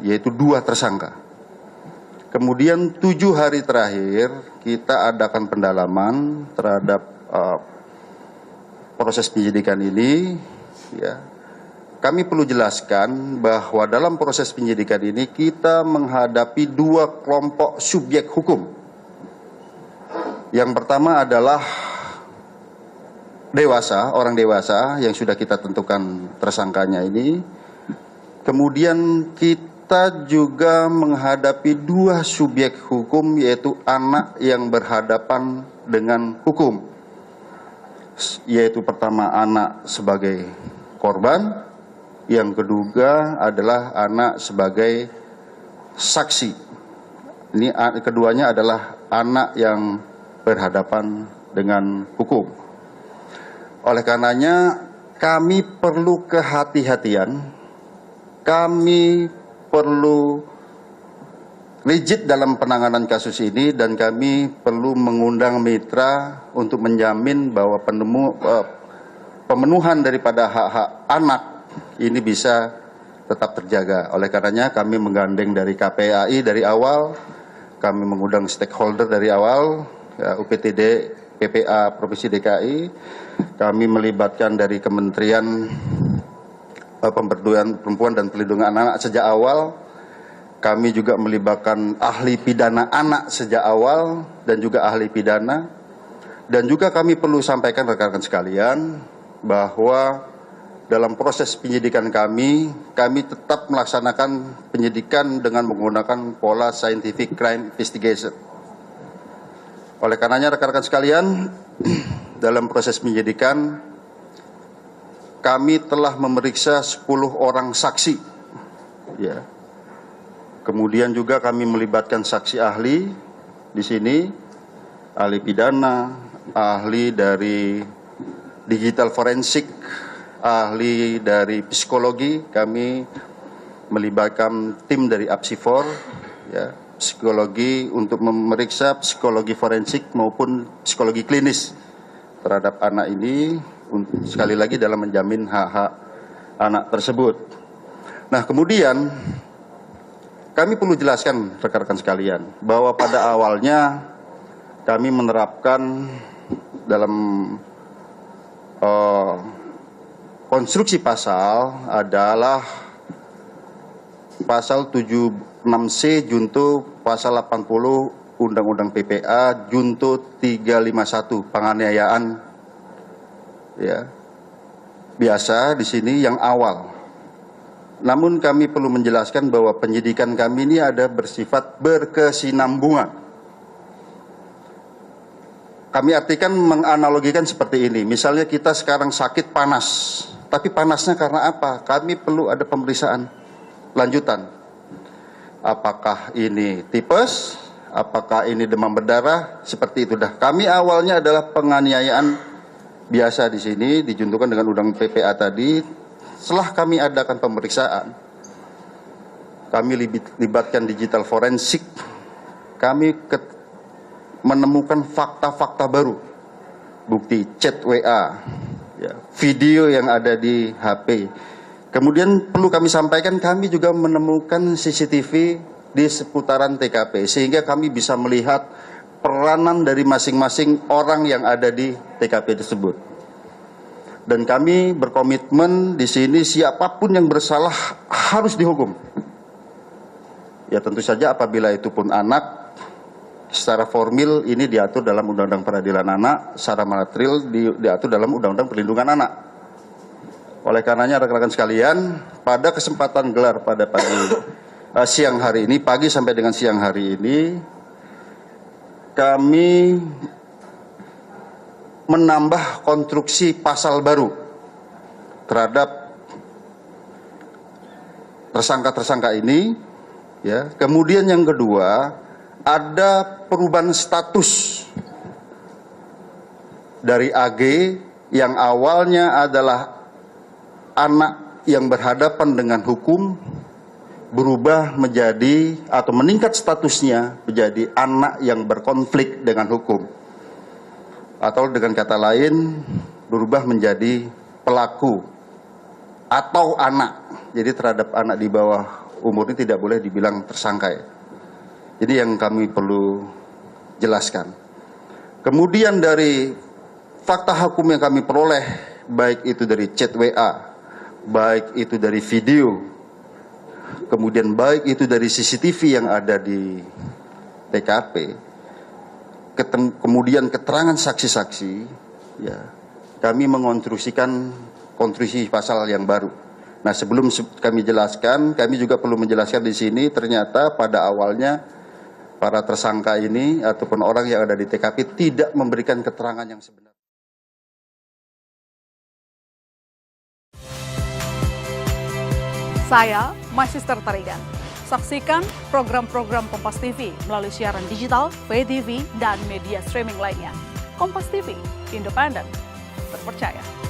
yaitu 2 tersangka. Kemudian 7 hari terakhir kita adakan pendalaman terhadap proses penyidikan ini. Ya. Kami perlu jelaskan bahwa dalam proses penyidikan ini kita menghadapi 2 kelompok subjek hukum. Yang pertama adalah orang dewasa yang sudah kita tentukan tersangkanya ini. Kemudian kita juga menghadapi 2 subjek hukum, yaitu anak yang berhadapan dengan hukum. Yaitu pertama anak sebagai korban, yang kedua adalah anak sebagai saksi. Ini keduanya adalah anak yang berhadapan dengan hukum. Oleh karenanya kami perlu kehati-hatian, kami perlu rigid dalam penanganan kasus ini, dan kami perlu mengundang mitra untuk menjamin bahwa pemenuhan daripada hak-hak anak ini bisa tetap terjaga. Oleh karenanya kami menggandeng dari KPAI dari awal, kami mengundang stakeholder dari awal, ya, UPTD, PPA Provinsi DKI, kami melibatkan dari Kementerian Pemberdayaan Perempuan dan Perlindungan Anak sejak awal. Kami juga melibatkan ahli pidana anak sejak awal dan juga ahli pidana. Dan juga kami perlu sampaikan rekan-rekan sekalian bahwa dalam proses penyidikan kami tetap melaksanakan penyidikan dengan menggunakan pola scientific crime investigation. Oleh karenanya rekan-rekan sekalian, dalam proses penyidikan kami telah memeriksa 10 orang saksi. Ya. Kemudian juga kami melibatkan saksi ahli di sini, ahli pidana, ahli dari digital forensik, ahli dari psikologi. Kami melibatkan tim dari APSI4, ya, psikologi untuk memeriksa psikologi forensik maupun psikologi klinis terhadap anak ini, sekali lagi dalam menjamin hak-hak anak tersebut. Nah, kemudian kami perlu jelaskan rekan-rekan sekalian bahwa pada awalnya kami menerapkan dalam konstruksi pasal adalah pasal 76C junto pasal 80 Undang-Undang PPA junto 351 penganiayaan, ya. Biasa di sini yang awal. Namun kami perlu menjelaskan bahwa penyidikan kami ini ada bersifat berkesinambungan. Kami artikan menganalogikan seperti ini. Misalnya kita sekarang sakit panas, tapi panasnya karena apa? Kami perlu ada pemeriksaan lanjutan. Apakah ini tipes? Apakah ini demam berdarah? Seperti itu dah. Kami awalnya adalah penganiayaan biasa di sini, dijuntukan dengan undang PPA tadi. Setelah kami adakan pemeriksaan, kami libatkan digital forensik, kami menemukan fakta-fakta baru, bukti chat WA, ya, video yang ada di HP. Kemudian perlu kami sampaikan, kami juga menemukan CCTV di seputaran TKP, sehingga kami bisa melihat peranan dari masing-masing orang yang ada di TKP tersebut. Dan kami berkomitmen di sini siapapun yang bersalah harus dihukum. Ya tentu saja apabila itu pun anak, secara formil ini diatur dalam Undang-Undang Peradilan Anak, secara material diatur dalam Undang-Undang Perlindungan Anak. Oleh karenanya rekan-rekan sekalian, pada kesempatan gelar pada siang hari ini, pagi sampai dengan siang hari ini, kami menambah konstruksi pasal baru terhadap tersangka-tersangka ini, ya. Kemudian yang kedua, ada perubahan status dari AG yang awalnya adalah anak yang berhadapan dengan hukum, berubah menjadi atau meningkat statusnya menjadi anak yang berkonflik dengan hukum. Atau dengan kata lain, berubah menjadi pelaku atau anak. Jadi terhadap anak di bawah umur ini tidak boleh dibilang tersangka ya. Jadi yang kami perlu jelaskan. Kemudian dari fakta hukum yang kami peroleh, baik itu dari chat WA, baik itu dari video, kemudian baik itu dari CCTV yang ada di TKP, kemudian keterangan saksi-saksi, ya, kami mengonstruksikan konstruksi pasal yang baru. Nah, sebelum kami jelaskan, kami juga perlu menjelaskan di sini, ternyata pada awalnya para tersangka ini ataupun orang yang ada di TKP tidak memberikan keterangan yang sebenarnya. Saya, My Sister Tarigan. Saksikan program-program Kompas TV melalui siaran digital, pay TV, dan media streaming lainnya. Kompas TV, independen, terpercaya.